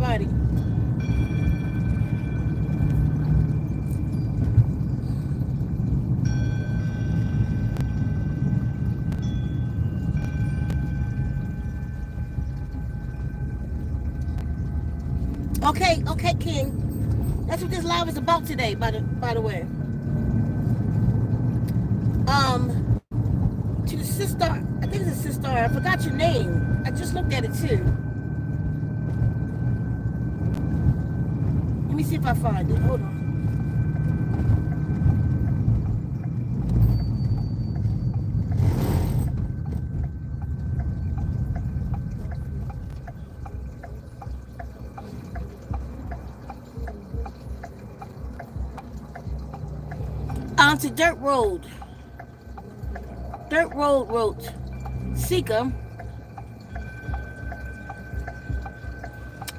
everybody. Okay, King. That's what this live is about today, by the way. To the sister, I think it's a sister, I forgot your name. I just looked at it too. Let me see if I find it. Hold on. To Dirt Road wrote, Seeker,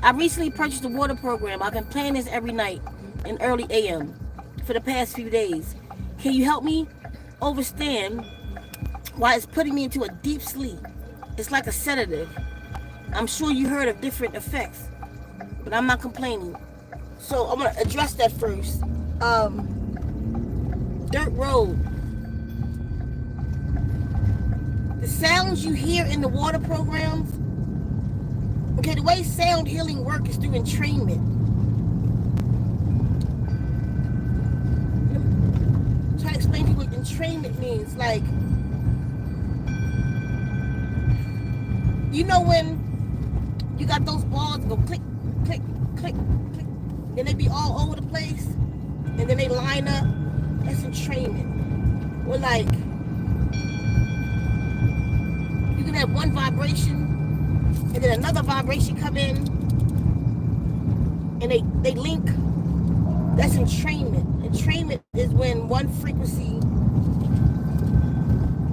I recently purchased a water program. I've been playing this every night in early AM for the past few days. Can you help me understand why it's putting me into a deep sleep? It's like a sedative. I'm sure you heard of different effects, but I'm not complaining. So I'm going to address that first. Dirt Road. The sounds you hear in the water programs, okay, the way sound healing work is through entrainment. I'm trying to explain to you what entrainment means. Like, you know when you got those balls go click, click, click, click, then they be all over the place, and then they line up? That's entrainment. Or like, you can have one vibration and then another vibration come in and they link. That's entrainment. Entrainment is when one frequency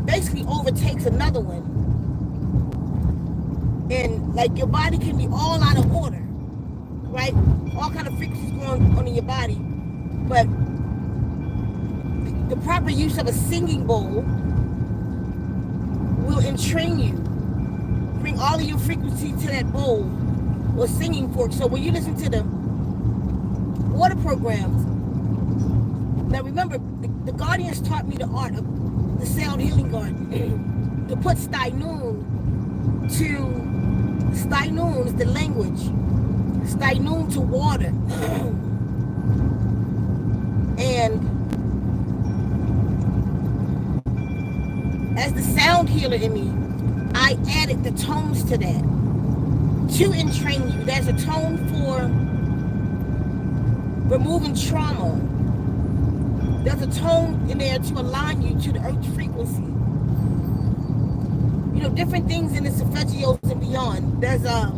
basically overtakes another one. And like your body can be all out of order, right? All kind of frequencies going on in your body. But the proper use of a singing bowl will entrain you. Bring all of your frequency to that bowl or singing fork. So when you listen to the water programs, now remember, the Guardians taught me the art of the sound healing garden. To put Steinun is the language. Steinun to water. And as the sound healer in me, I added the tones to that to entrain you. There's a tone for removing trauma. There's a tone in there to align you to the earth frequency. You know, different things in the Solfeggios and beyond. There's a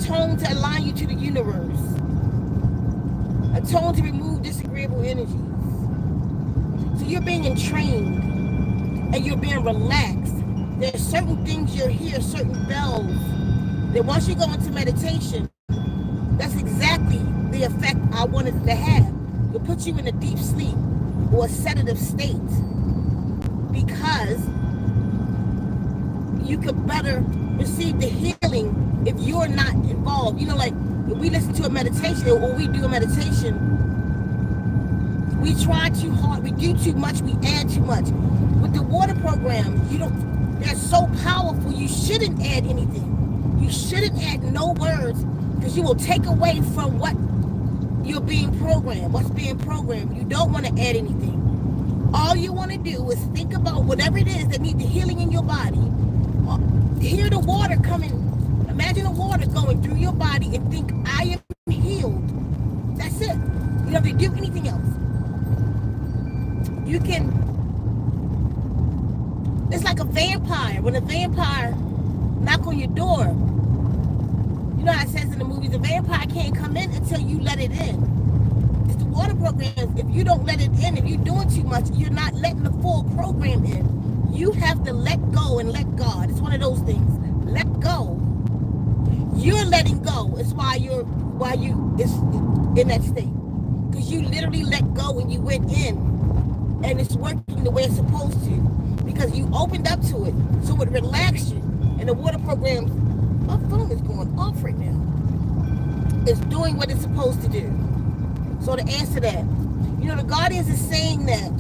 tone to align you to the universe. A tone to remove disagreeable energies. So you're being entrained and you're being relaxed. There's certain things you'll hear, certain bells, that once you go into meditation, that's exactly the effect I wanted to have. It'll put you in a deep sleep or a sedative state because you could better receive the healing if you're not involved. You know, like if we listen to a meditation or we do a meditation, we try too hard, we do too much, we add too much. With the water program, they're so powerful, you shouldn't add anything. You shouldn't add no words because you will take away from what you're being programmed, what's being programmed. You don't want to add anything. All you want to do is think about whatever it is that needs the healing in your body. Hear the water coming. Imagine the water going through your body and think, I am healed. That's it. You don't have to do anything else. You can, it's like a vampire. When a vampire knock on your door, you know how it says in the movies, the vampire can't come in until you let it in. It's the water programs. If you don't let it in, if you're doing too much, you're not letting the full program in. You have to let go and let God. It's one of those things. Let go. You're letting go. It's why you it's in that state. Because you literally let go and you went in. And it's working the way it's supposed to. Because you opened up to it. So it relaxed you. And the water programs, my phone is going off right now. is doing what it's supposed to do. So to answer that, the Guardians is saying that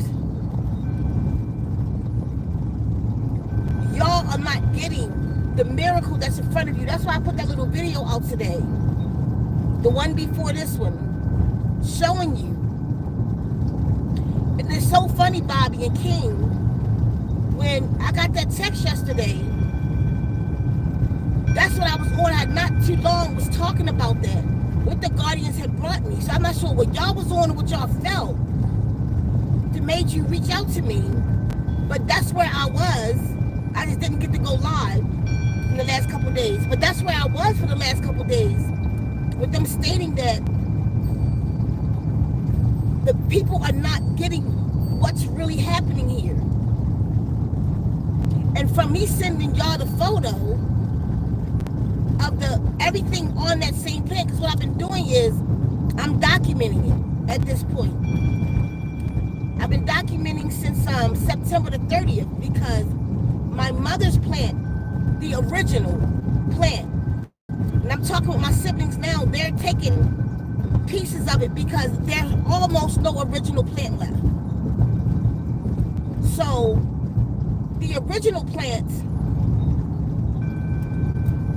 y'all are not getting the miracle that's in front of you. That's why I put that little video out today, the one before this one, showing you. And it's so funny, Bobby and King, when I got that text yesterday, that's what I was on. I had not too long was talking about that, what the Guardians had brought me. So I'm not sure what y'all was on or what y'all felt that made you reach out to me, but that's where I was. I just didn't get to go live in the last couple of days, but that's where I was for the last couple of days, with them stating that the people are not getting what's really happening here. And from me sending y'all the photo of everything on that same plan, because what I've been doing is I'm documenting it at this point. I've been documenting since September the 30th, because my mother's plant, the original plant, and I'm talking with my siblings now, they're taking pieces of it because there's almost no original plant left. So the original plant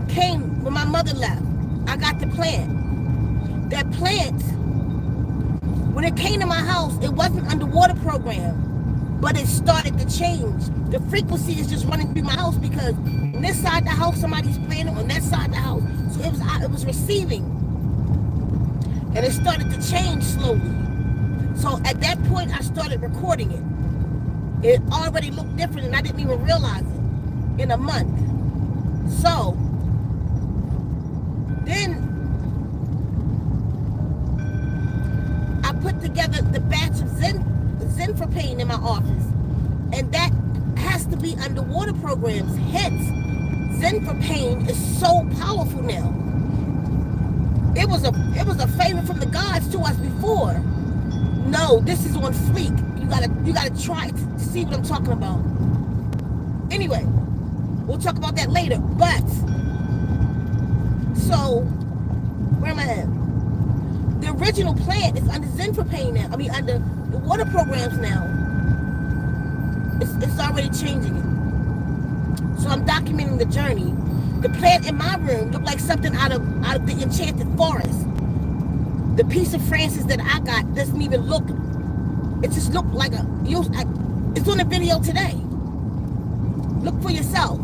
came when my mother left. I got the plant. That plant, when it came to my house, it wasn't underwater program, but it started to change. The frequency is just running through my house, because on this side of the house somebody's planting, on that side of the house. So it was receiving, and it started to change slowly. So at that point I started recording it. It already looked different and I didn't even realize it in a month. So then I put together the batch of Zenfrapane in my office, and that has to be underwater programs. Hence, Zenfrapane is so powerful now. It was a favor from the gods to us before. No, this is on fleek. You gotta try to see what I'm talking about. Anyway, we'll talk about that later. But so where am I at? The original plant is under Zenfrapane now. I mean, under the water programs now. It's already changing it. So I'm documenting the journey. The plant in my room looked like something out of the Enchanted Forest. The piece of Francis that I got doesn't even look. It just looked like it's on the video today. Look for yourself.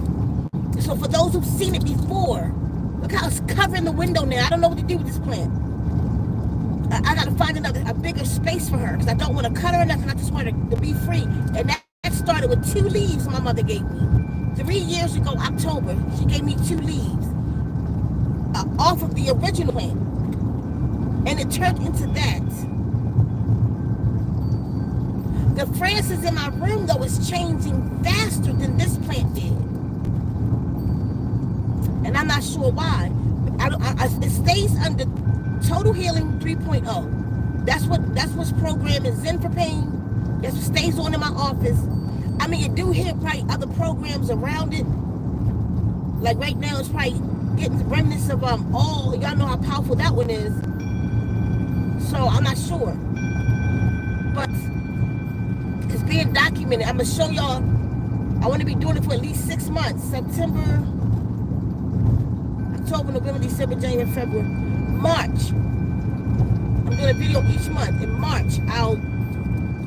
So for those who've seen it before, look how it's covering the window now. I don't know what to do with this plant. I got to find a bigger space for her, because I don't want to cut her or nothing. I just want her to be free. And that started with 2 leaves my mother gave me. 3 years ago, October, she gave me 2 leaves off of the original plant. And it turned into that. The Francis in my room, though, is changing faster than this plant did. And I'm not sure why. It stays under Total Healing 3.0. That's what's programmed in Zenfrapane. That's what stays on in my office. I mean, you do hear probably other programs around it. Like right now, it's probably getting the remnants of all. Y'all know how powerful that one is. So I'm not sure. But it's being documented. I'm going to show y'all. I want to be doing it for at least 6 months. September, October, November, December, January, February, March. I'm doing a video each month. In March, I'll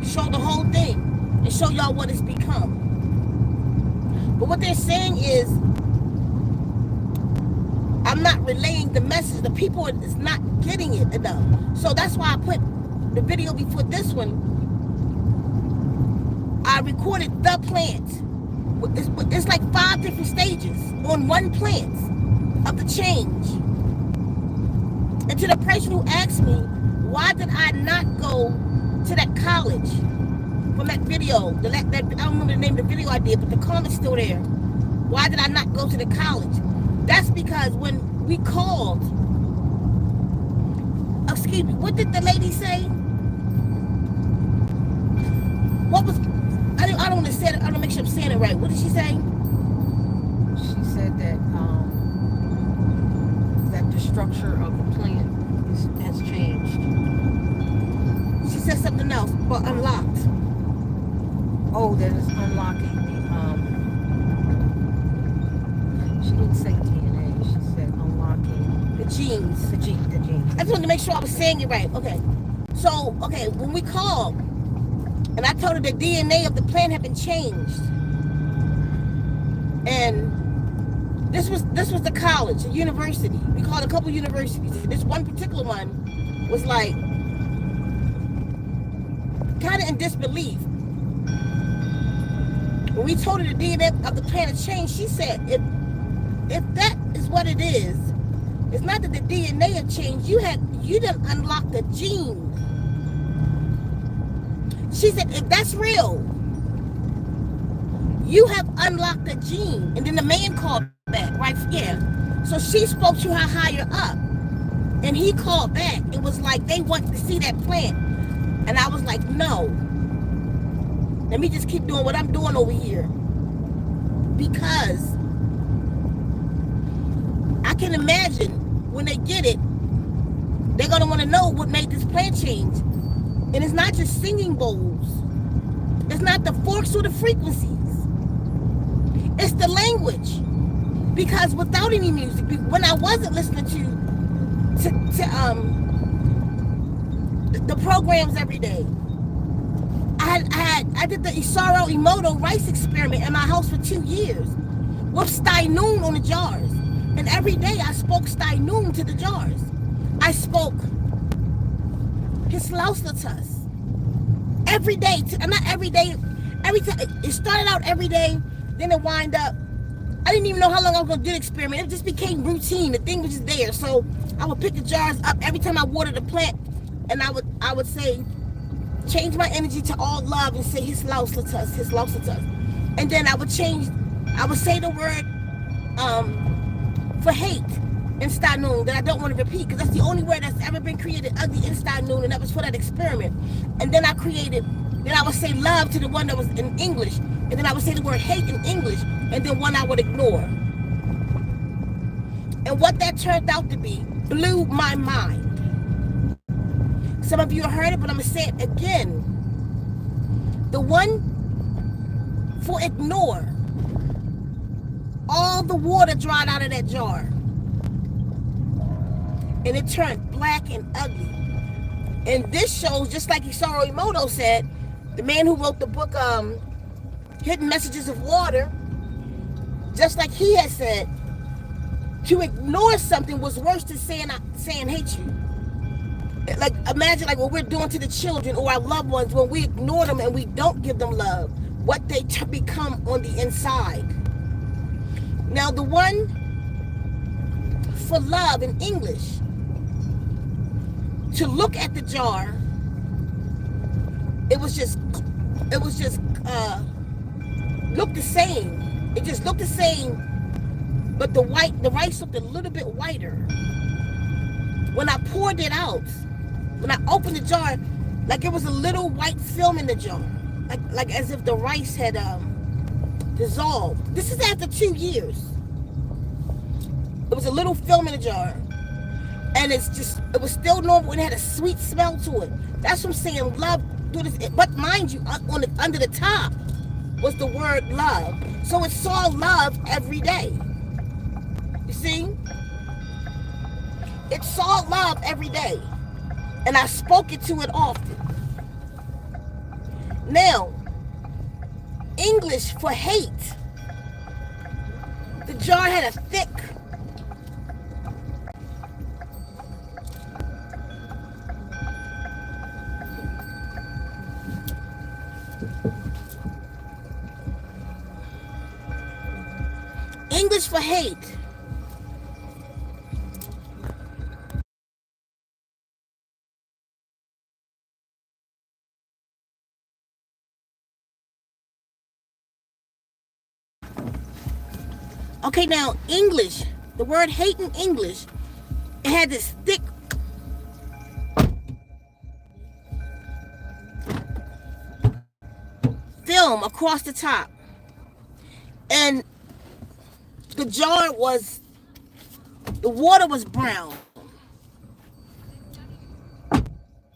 show the whole thing and show y'all what it's become. But what they're saying is, I'm not relaying the message. The people is not getting it enough. So that's why I put the video before this one. I recorded the plant. It's like 5 different stages on one plant of the change. And to the person who asked me, why did I not go to that college from that video? I don't remember the name of the video I did, but the comment's still there. Why did I not go to the college? That's because when we called, excuse me, what did the lady say? What was, I don't want to say it, I don't make sure I'm saying it right. What did she say? She said that the structure of the plant or unlocked? Oh, that is unlocking she didn't say DNA. She said unlocking The genes. the genes. I just wanted to make sure I was saying it right. Okay. So, okay, when we called, and I told her the DNA of the plant had been changed, and this was the college, a university. We called a couple universities. This one particular one was like kind of in disbelief. When we told her the DNA of the plant had changed, she said, if that is what it is, it's not that the DNA had changed. You didn't unlock the gene. She said, if that's real, you have unlocked the gene. And then the man called back, right? Yeah. So she spoke to her higher up. And he called back. It was like they wanted to see that plant. And I was like, no. Let me just keep doing what I'm doing over here. Because I can imagine when they get it, they're going to want to know what made this plant change. And it's not just singing bowls. It's not the forks or the frequencies. It's the language. Because without any music, when I wasn't listening to the programs every day, I did the Isaro Emoto rice experiment in my house for 2 years with Steinoon on the jars. And every day I spoke Steinoon to the jars. I spoke Hislauslatus. Every day, not every day, every time. It started out every day, then it wind up. I didn't even know how long I was going to do the experiment. It just became routine. The thing was just there. So I would pick the jars up every time I watered the plant, and I would say, change my energy to all love and say Hislauslatus, Hislauslatus. And then I would say the word for hate in Steinoon that I don't want to repeat, because that's the only word that's ever been created ugly in Steinoon, and that was for that experiment. And then I would say love to the one that was in English, and then I would say the word hate in English, and then one I would ignore. And what that turned out to be blew my mind. Some of you have heard it, but I'm going to say it again. The one for ignore, all the water dried out of that jar. And it turned black and ugly. And this shows, just like Isaro Emoto said, the man who wrote the book Hidden Messages of Water, just like he had said, to ignore something was worse than saying hate you. Like, imagine like what we're doing to the children or our loved ones when we ignore them and we don't give them love, what they become on the inside. Now, the one for love in English, to look at the jar, it was just looked the same. It just looked the same, but the rice looked a little bit whiter. When I poured it out, when I opened the jar, like it was a little white film in the jar, like as if the rice had dissolved. This is after 2 years. It was a little film in the jar, and it was still normal. It had a sweet smell to it. That's what I'm saying. Love do this, but mind you, under the top was the word love. So it saw love every day. You see? It saw love every day. And I spoke it to it often. Now, English for hate. The jar had a thick English for hate. Okay, now English, the word hate in English, it had this thick film across the top. And the water was brown.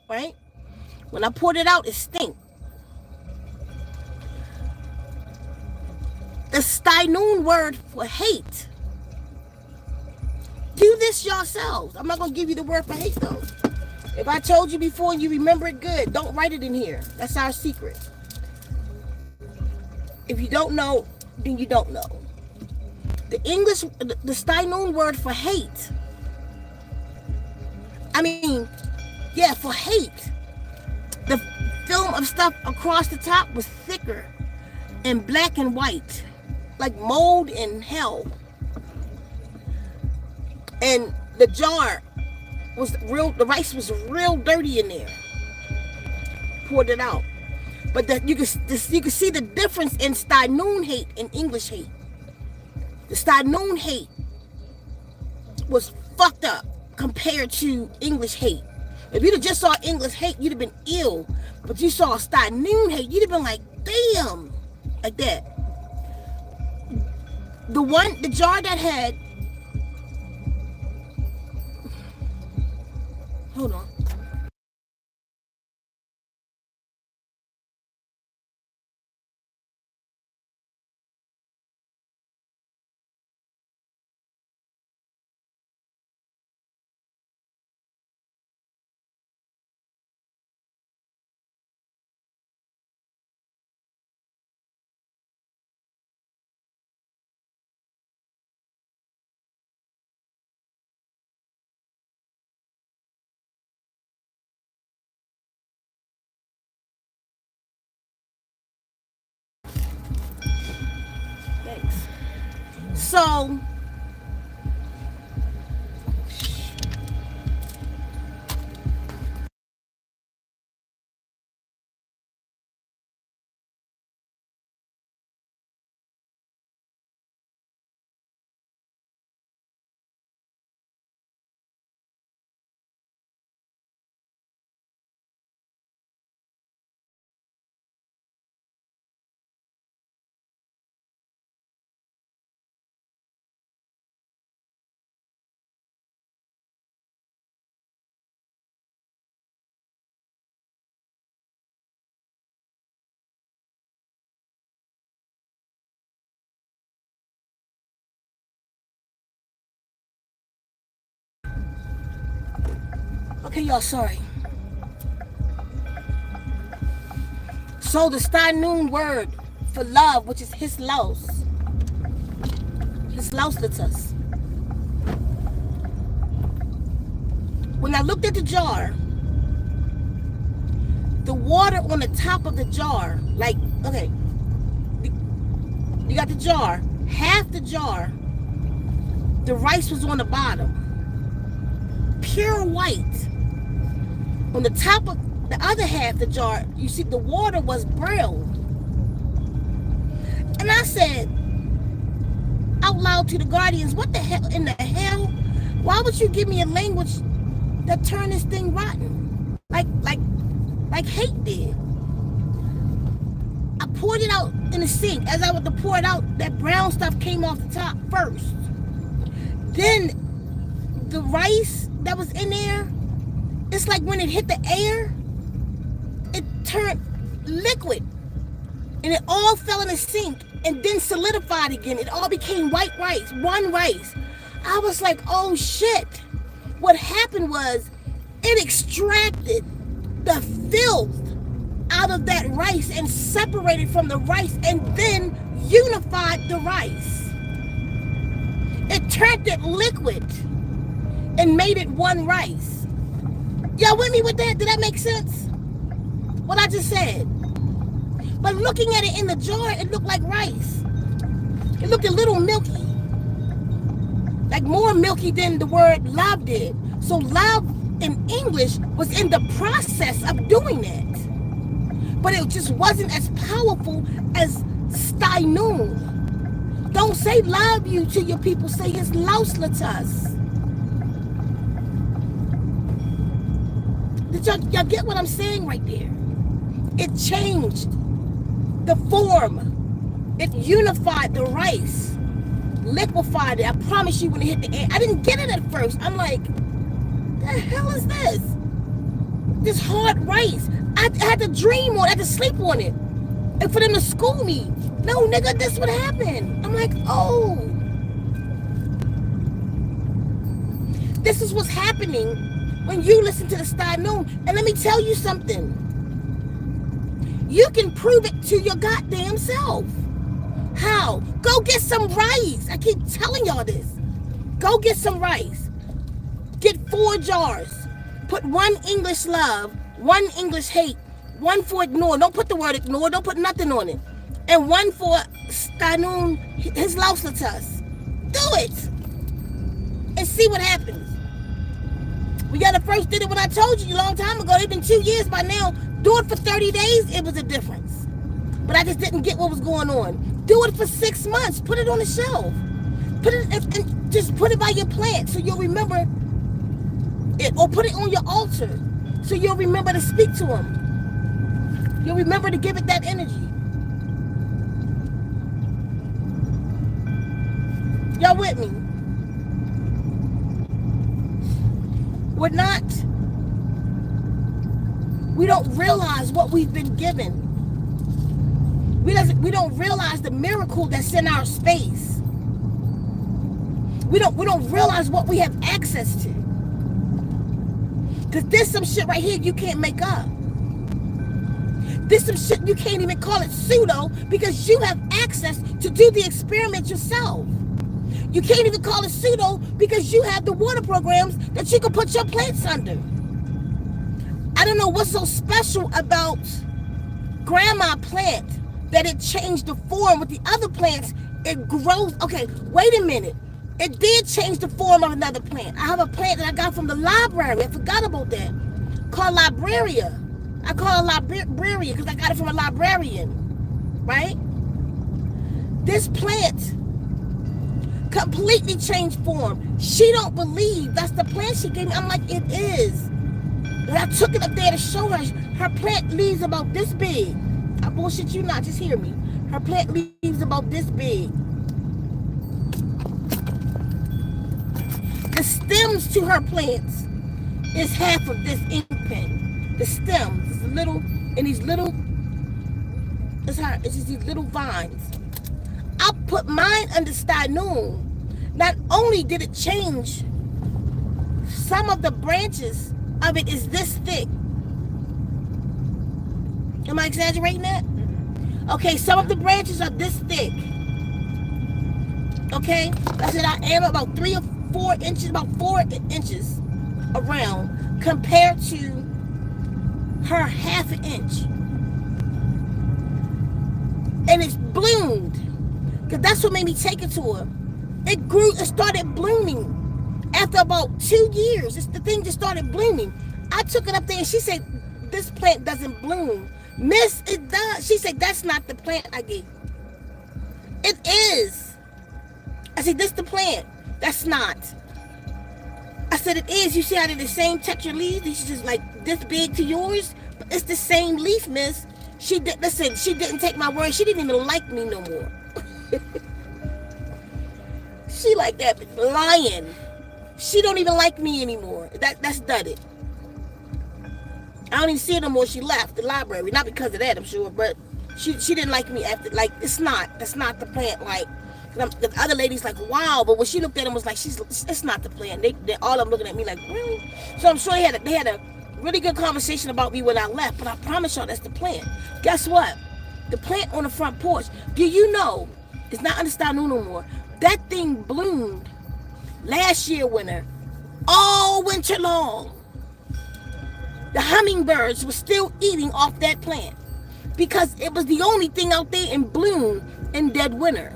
Right? When I poured it out, it stink. The Steinoon word for hate. Do this yourselves. I'm not going to give you the word for hate, though. If I told you before and you remember it, good. Don't write it in here. That's our secret. If you don't know, then you don't know. The Steinoon word for hate. For hate. The film of stuff across the top was thicker and black and white, like mold in hell. And the jar was real, the rice was real dirty in there. Poured it out. But you can see the difference in Steinoon hate and English hate. The Steinoon hate was fucked up compared to English hate. If you'd have just saw English hate, you'd have been ill. But you saw Steinoon hate, you'd have been like, damn, like that. The jar that had, hold on. Thanks. So, okay, y'all, sorry. So the Steinoon word for love, which is his laus litus. When I looked at the jar, the water on the top of the jar, like, okay, you got the jar, half the jar, the rice was on the bottom, pure white. On the top of the other half of the jar, you see the water was brown. And I said out loud to the guardians, what the hell in the hell? Why would you give me a language that turned this thing rotten? Like hate did. I poured it out in the sink. As I went to pour it out, that brown stuff came off the top first. Then the rice that was in there, it's like when it hit the air, it turned liquid. And it all fell in the sink and then solidified again. It all became white rice, one rice. I was like, oh shit. What happened was it extracted the filth out of that rice and separated from the rice and then unified the rice. It turned it liquid and made it one rice. Y'all with me with that? Did that make sense? What I just said. But looking at it in the jar, it looked like rice. It looked a little milky. Like more milky than the word love did. So love in English was in the process of doing that. But it just wasn't as powerful as Steinoon. Don't say love you to your people. Say his laus litus. Did y'all get what I'm saying right there? It changed the form. It unified the rice. Liquefied it. I promise you when it hit the air. I didn't get it at first. I'm like, the hell is this? This hard rice. I had to dream on it. I had to sleep on it. And for them to school me. No, nigga, this would happen. I'm like, oh. This is what's happening when you listen to the Star Noon. And let me tell you something. You can prove it to your goddamn self. How? Go get some rice. I keep telling y'all this. Go get some rice. Get 4 jars. Put 1 English love, 1 English hate, 1 for ignore. Don't put the word ignore. Don't put nothing on it. And 1 for Stanun, his lauslatus. Do it. And see what happens. We got the first did it when I told you a long time ago. It's been 2 years by now. Do it for 30 days. It was a difference. But I just didn't get what was going on. Do it for 6 months. Put it on the shelf. Put it and just put it by your plant so you'll remember it. Or put it on your altar so you'll remember to speak to him. You'll remember to give it that energy. Y'all with me? We don't realize what we've been given. We don't realize the miracle that's in our space. We don't realize what we have access to. Because there's some shit right here you can't make up. There's some shit you can't even call it pseudo because you have access to do the experiment yourself. You can't even call it pseudo because you have the water programs that you can put your plants under. I don't know what's so special about grandma plant that it changed the form. With the other plants, it grows. Okay, wait a minute. It did change the form of another plant. I have a plant that I got from the library. I forgot about that. Called Libraria. I call it Libraria because I got it from a librarian. Right? This plant completely changed form. She don't believe that's the plant she gave me. I'm like, it is. And I took it up there to show her. Her plant leaves about this big. I bullshit you not, just hear me. Her plant leaves about this big. The stems to her plants is half of this ink pen. The stems is little, and these little, it's just these little vines. I put mine under Stynoon. Not only did it change, some of the branches of it is this thick. Am I exaggerating that? Okay, some of the branches are this thick. Okay, I said I am about 3 or 4 inches, about 4 inches around compared to her half an inch. And it's bloomed. Because that's what made me take it to her. It grew, it started blooming. After about 2 years, the thing just started blooming. I took it up there and she said, this plant doesn't bloom. Miss, it does. She said, that's not the plant I gave you. It is. I said, this the plant. That's not. I said, it is. You see how they're the same texture leaves? It's just like this big to yours. But it's the same leaf, miss. She didn't take my word. She didn't even like me no more. She like that lion. She don't even like me anymore. That's done it. I don't even see her no more. She left the library. Not because of that, I'm sure, but she didn't like me after. Like, that's not the plant. Like, the other lady's like, wow, but when she looked at him, was like, it's not the plant. They all them looking at me like, really? So I'm sure they had a really good conversation about me when I left. But I promise y'all, that's the plant. Guess what? The plant on the front porch. Do you know? It's not understand no more. That thing bloomed last year winter, all winter long. The hummingbirds were still eating off that plant because it was the only thing out there in bloom in dead winter.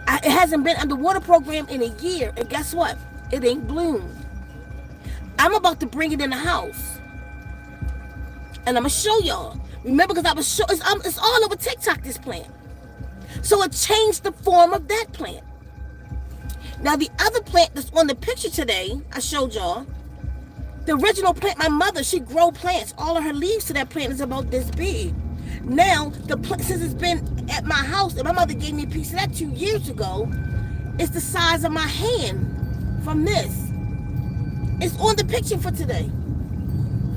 It hasn't been under water program in a year, and guess what? It ain't bloomed. I'm about to bring it in the house, and I'm gonna show y'all. Remember, because it's all over TikTok, this plant. So it changed the form of that plant. Now the other plant that's on the picture today, I showed y'all. The original plant, my mother, she grow plants. All of her leaves to that plant is about this big. Now, since it's been at my house, and my mother gave me a piece of that 2 years ago, it's the size of my hand from this. It's on the picture for today.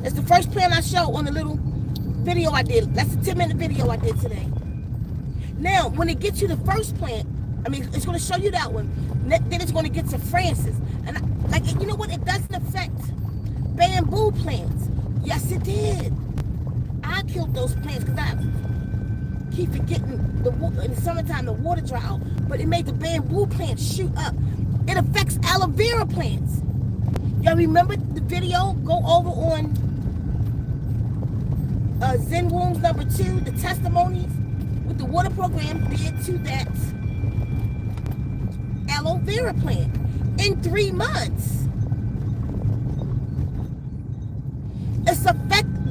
It's the first plant I showed on the little video I did. That's a 10-minute video I did today. Now, when it gets you the first plant, I mean, it's going to show you that one. Then it's going to get to Francis. And you know what? It doesn't affect bamboo plants. Yes, it did. I killed those plants because I keep forgetting in the summertime the water dry out. But it made the bamboo plants shoot up. It affects aloe vera plants. Y'all remember the video? Go over on Zen Wombs number 2, the testimonies with the water program did to that aloe vera plant in 3 months. It's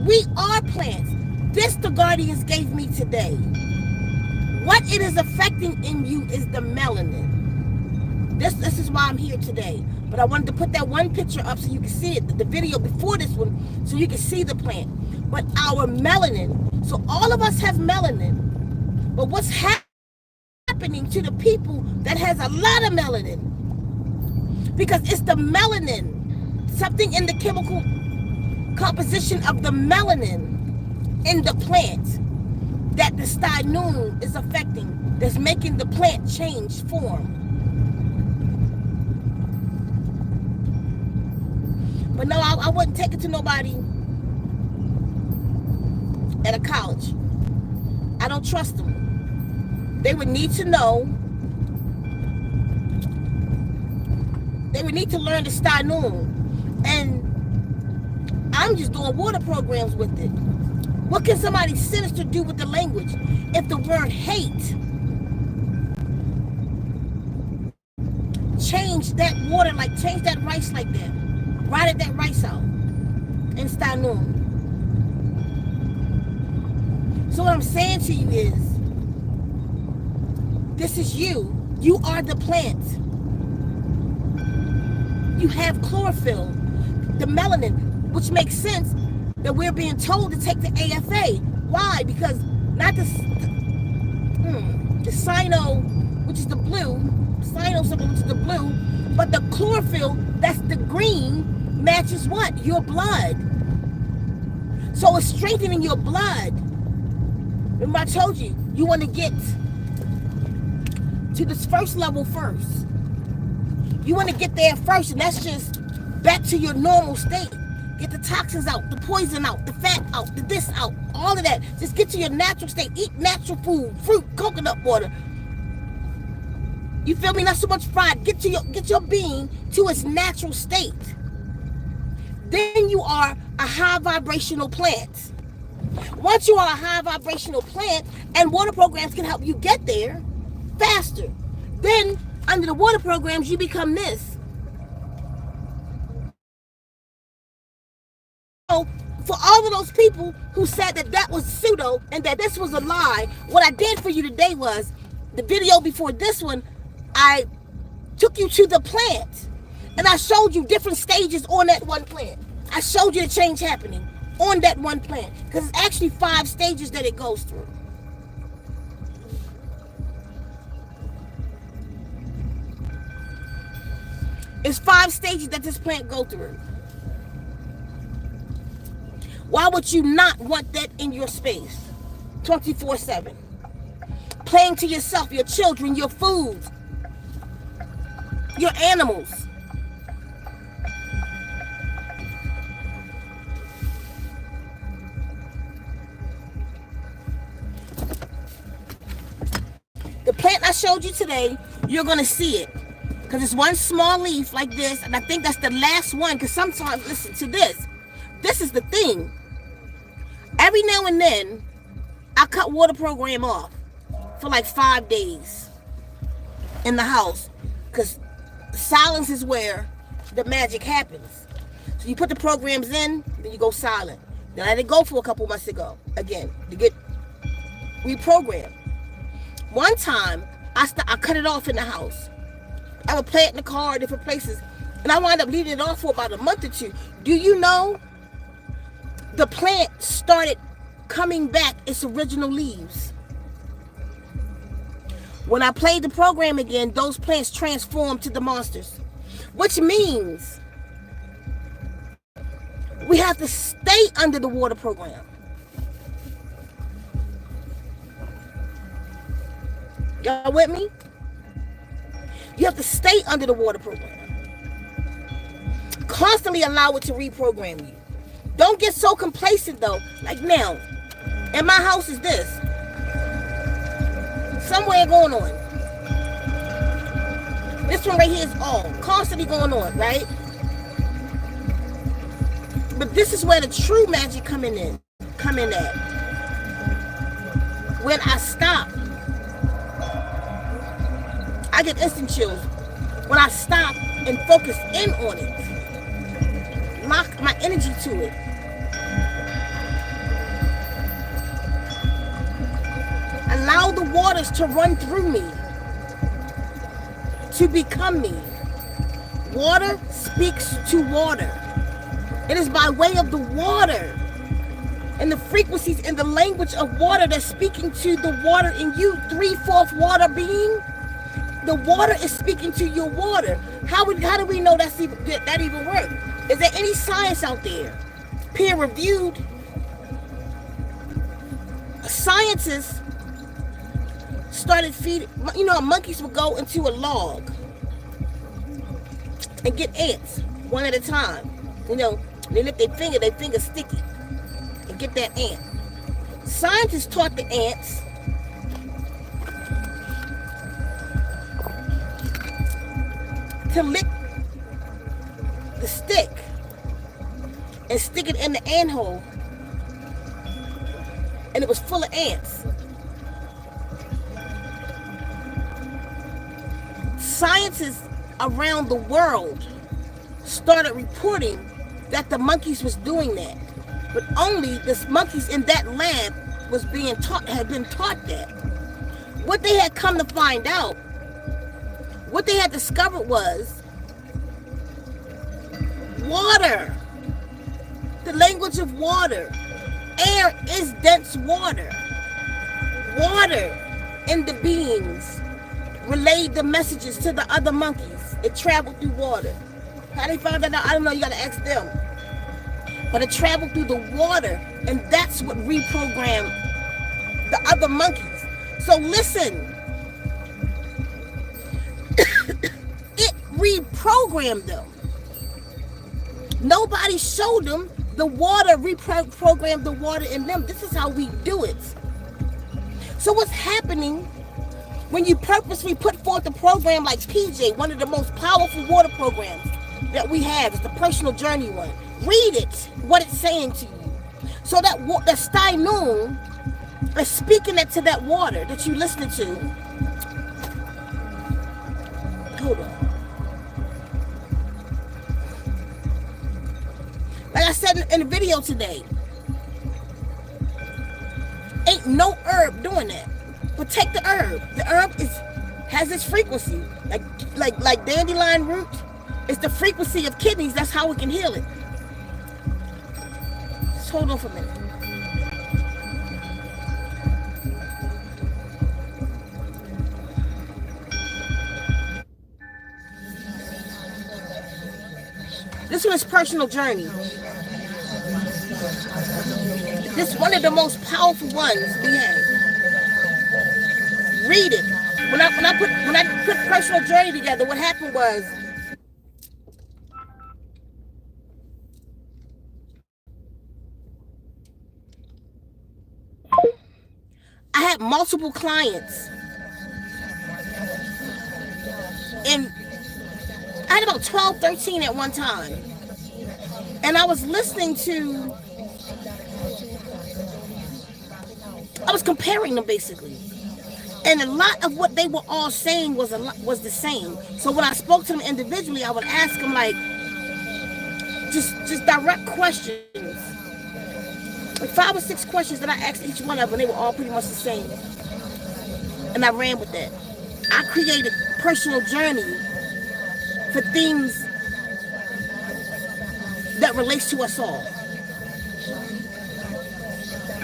we are plants. This the guardians gave me today. What it is affecting in you is the melanin. This is why I'm here today. But I wanted to put that one picture up so you can see it, the video before this one, so you can see the plant. But our melanin, so all of us have melanin, but what's happening to the people that has a lot of melanin? Because it's the melanin, something in the chemical composition of the melanin in the plant that the stynone is affecting, that's making the plant change form. But no, I wouldn't take it to nobody at a college. I don't trust them. They would need to know. They would need to learn the stynone. And I'm just doing water programs with it. What can somebody sinister do with the language if the word hate change that water, like change that rice like that? Rotted that rice out in stynone. So what I'm saying to you is, this is you. You are the plant. You have chlorophyll, the melanin, which makes sense that we're being told to take the AFA. Why? Because not the cyno, which is the blue, cyno symbol, which is the blue, but the chlorophyll, that's the green, matches what? Your blood. So it's strengthening your blood. Remember I told you, you want to get to this first level first. You want to get there first, and that's just back to your normal state. Get the toxins out, the poison out, the fat out, the this out, all of that. Just get to your natural state. Eat natural food, fruit, coconut water. You feel me? Not so much fried. Get your being to its natural state. Then you are a high vibrational plant. Once you are a high vibrational plant, and water programs can help you get there faster. Then under the water programs, you become this. So for all of those people who said that was pseudo and that this was a lie, what I did for you today was the video before this one, I took you to the plant and I showed you different stages on that one plant. I showed you the change happening on that one plant because it's actually 5 stages that it goes through. It's 5 stages that this plant go through. Why would you not want that in your space 24/7? Playing to yourself, your children, your food, your animals. The plant I showed you today, you're going to see it. Because it's one small leaf like this, and I think that's the last one. Because sometimes, listen to this. This is the thing. Every now and then, I cut water program off for like 5 days in the house. Because silence is where the magic happens. So you put the programs in, then you go silent. Then I let it go for a couple months ago, again, to get reprogrammed. One time, I cut it off in the house. I would play it in the car, different places. And I wound up leaving it off for about a month or 2. Do you know the plant started coming back its original leaves? When I played the program again, those plants transformed to the monsters. Which means We have to stay under the water program. Y'all with me? You have to stay under the water program. Constantly allow it to reprogram you. Don't get so complacent though. Like now, in my house is this. Somewhere going on. This one right here is all. Constantly going on, right? But this is where the true magic come in at. When I stop, I get instant chills. When I stop and focus in on it, lock my energy to it. Allow the waters to run through me, to become me. Water speaks to water. It is by way of the water and the frequencies and the language of water that's speaking to the water in you. 3/4 water being. The water is speaking to your water. How do we know that even works? Is there any science out there, peer reviewed? Scientists started feeding. Monkeys would go into a log and get ants one at a time. They lift their finger sticky, and get that ant. Scientists taught the ants to lick the stick and stick it in the ant hole, and it was full of ants. Scientists around the world started reporting that the monkeys was doing that, but only the monkeys in that lab had been taught that. What they had come to find out, what they had discovered was water, the language of water. Air is dense water. Water and the beings relayed the messages to the other monkeys. It traveled through water. How they found that out, I don't know, you gotta ask them. But it traveled through the water, and that's what reprogrammed the other monkeys. So listen, it reprogrammed them. Nobody showed them the water, reprogrammed the water in them. This is how we do it. So what's happening when you purposely put forth a program like PJ, one of the most powerful water programs that we have, is the personal journey one. Read it, what it's saying to you. So that the Sty Noon is speaking it to that water that you're listening to. Hold on. Like I said in the video today, ain't no herb doing that. But take the herb. The herb has its frequency. Like dandelion root, it's the frequency of kidneys. That's how we can heal it. Just hold on for a minute. This one is personal journey. This is one of the most powerful ones we have. Read it. When I put personal journey together, what happened was I had multiple clients, and I had about 12, 13 at one time, and I was listening to, I was comparing them basically. And a lot of what they were all saying was the same. So when I spoke to them individually, I would ask them like just direct questions, like 5 or 6 questions that I asked each one of them. They were all pretty much the same, and I ran with that. I created personal journey for things that relates to us all.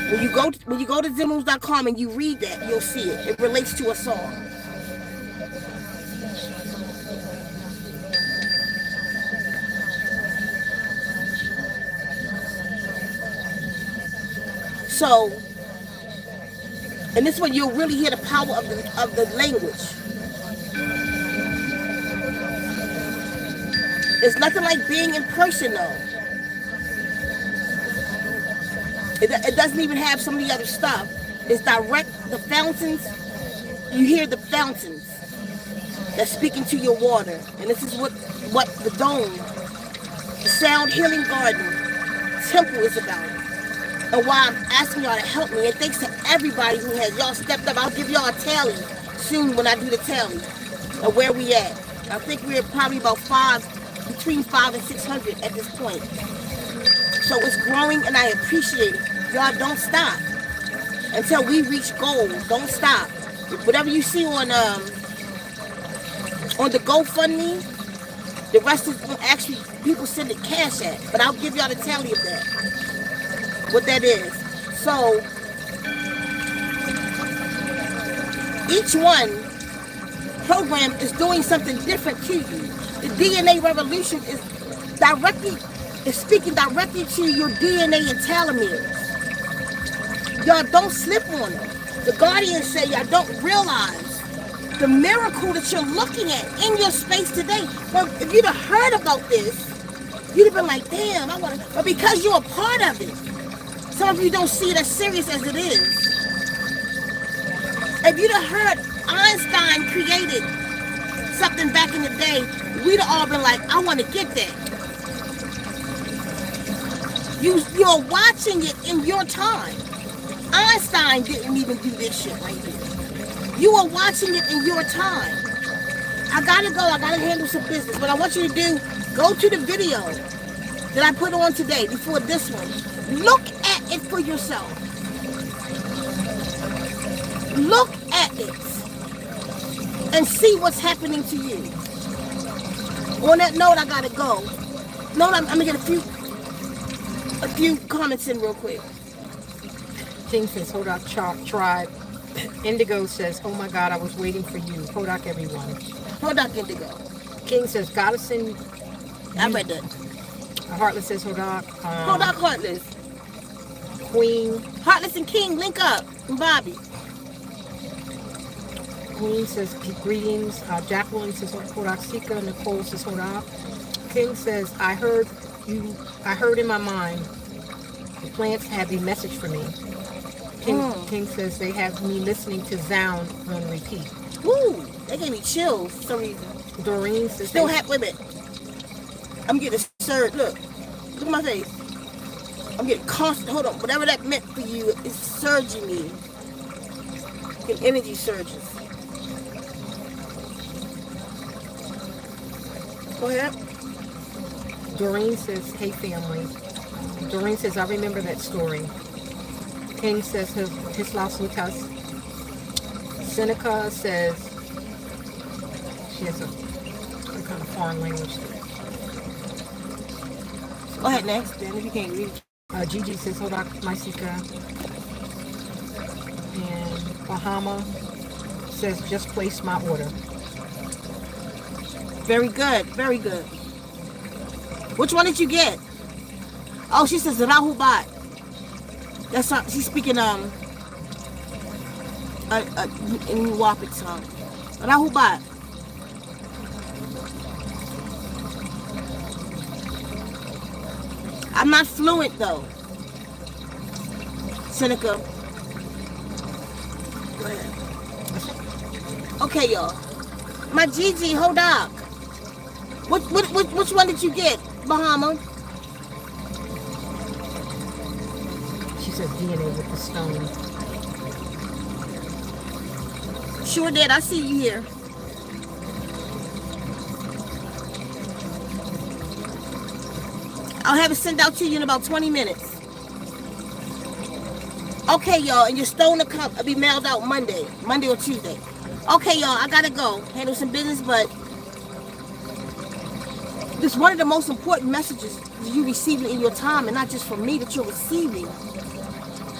When you go to Zimmoons.com and you read that, you'll see it. It relates to us all. So, and this one you'll really hear the power of the language. It's nothing like being in person though. It doesn't even have some of the other stuff. It's direct, the fountains. You hear the fountains that's speaking to your water. And this is what the dome, the sound healing garden temple is about. And why I'm asking y'all to help me. And thanks to everybody who has y'all stepped up. I'll give y'all a tally soon when I do the tally of where we at. I think we're probably about between 500 and 600 at this point. So it's growing and I appreciate it. Y'all don't stop until we reach goals. Don't stop. Whatever you see on the GoFundMe, the rest is actually people send it cash at. But I'll give y'all the tally of that. What that is. So each one program is doing something different to you. The DNA revolution is speaking directly to your DNA and telomeres. Y'all don't slip on them. The Guardians say y'all don't realize the miracle that you're looking at in your space today. Well, if you'd have heard about this, you'd have been like, damn, I want to. But because you're a part of it, some of you don't see it as serious as it is. If you'd have heard Einstein created something back in the day, we'd have all been like, I want to get that. You're watching it in your time. Einstein didn't even do this shit right here. You are watching it in your time. I gotta go. I gotta handle some business. What I want you to do, go to the video that I put on today before this one. Look at it for yourself. Look at it and see what's happening to you. On that note, I gotta go. No, I'm gonna get a few comments in real quick. King says, Hodak tribe. Indigo says, oh my God, I was waiting for you. Hodak, everyone. Hodak, Indigo. King says, gotta send. I read that. Heartless says, Hodak. Hodak, Heartless. Queen. Heartless and King, link up. And Bobby. Queen says, greetings. Jacqueline says, Hodak Sika. Nicole says, Hodak. King says, I heard in my mind, the plants have a message for me. King says they have me listening to Sound on repeat. Woo! They gave me chills for some reason. Doreen says still happy with it. I'm getting a surge. Look at my face. I'm getting constant. Hold on. Whatever that meant for you is surging me. Getting energy surges. Go ahead. Doreen says, hey family. Doreen says, I remember that story. King says, his lost Lucas. Seneca says, she has some kind of foreign language. Go ahead next, then, if you can't read it. Gigi says, Hodak, Mysika. And Bahama says, just place my order. Very good, very good. Which one did you get? Oh, she says Rahubat. That's how she's speaking in Wapik song. Rahubat. I'm not fluent though. Seneca. Go ahead. Okay, y'all. My Gigi, hold up. Which one did you get, Bahama? She says DNA with the stone. Sure did. I see you here. I'll have it sent out to you in about 20 minutes. Okay, y'all. And your stone will be mailed out Monday or Tuesday. Okay, y'all. I gotta go handle some business, but this is one of the most important messages you receiving in your time, and not just from me that you're receiving.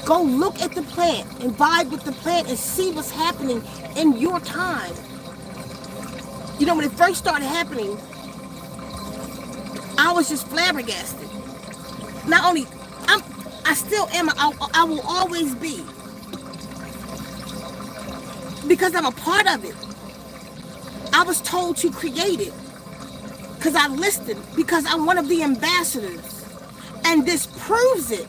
Go look at the plant and vibe with the plant and see what's happening in your time. You know, when it first started happening, I was just flabbergasted. Not only, I I still am. I will always be. Because I'm a part of it. I was told to create it. Because I listened. Because I'm one of the ambassadors. And this proves it.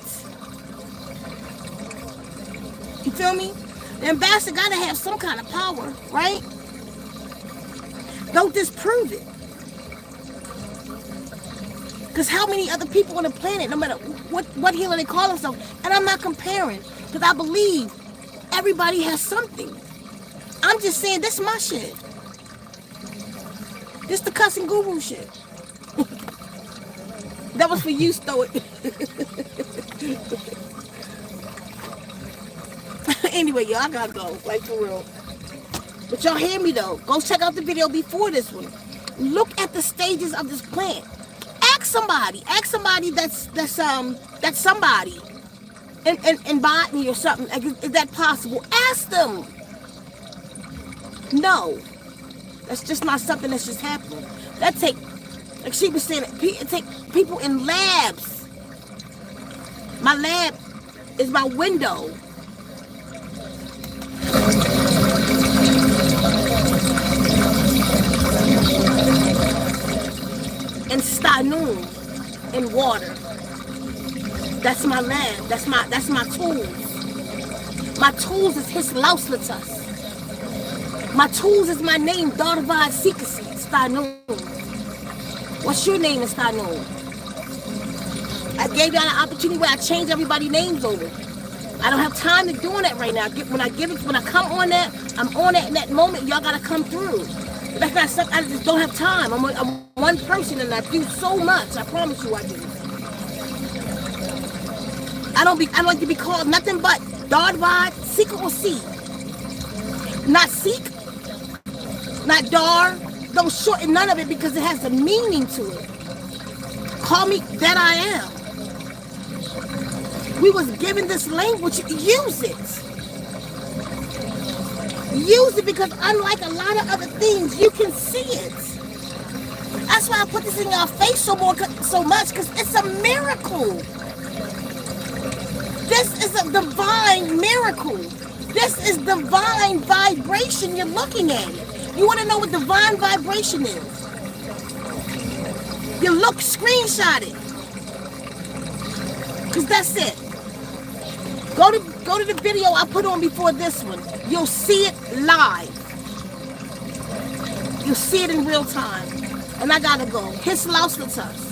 You feel me? The ambassador got to have some kind of power, right? Don't disprove it. Because how many other people on the planet, no matter what healer they call themselves, and I'm not comparing, because I believe everybody has something. I'm just saying, this is my shit. This the cussing guru shit. That was for you, Stoic. Anyway, y'all, I gotta go, like for real. But y'all hear me though. Go check out the video before this one. Look at the stages of this plant. Ask somebody that's somebody in botany or something. Like, is that possible? Ask them. No, that's just not something that's just happening. That take, like she was saying, it take people in labs. My lab is my window. And stanum in water. That's my land. That's my tools. My tools is his lauslitas. My tools is my name, Darvad Sikasi, Stanum. What's your name in Stanum? I gave y'all an opportunity where I changed everybody's names over. I don't have time to doing that right now. When I come on that, I'm on it in that moment. Y'all gotta come through. But that's not something, I just don't have time. I'm one person and I do so much. I promise you I do. I don't like to be called nothing but Darvad, Sika or C. Not Seek, not Dar. Don't shorten none of it because it has a meaning to it. Call me that I am. We was given this language, use it. Use it because unlike a lot of other things, you can see it. That's why I put this in your face so much because it's a miracle. This is a divine miracle. This is divine vibration. You're looking at it. You want to know what divine vibration is? You look, screenshot it. Because that's it. Go to the video I put on before this one. You'll see it live. You'll see it in real time. And I gotta go. His lauslitas.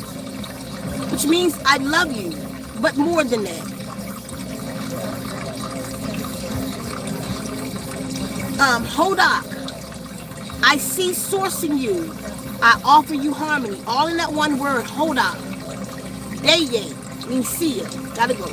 Which means I love you. But more than that. Hodak. I see source in you. I offer you harmony. All in that one word, Hodak. Day means see it. Gotta go.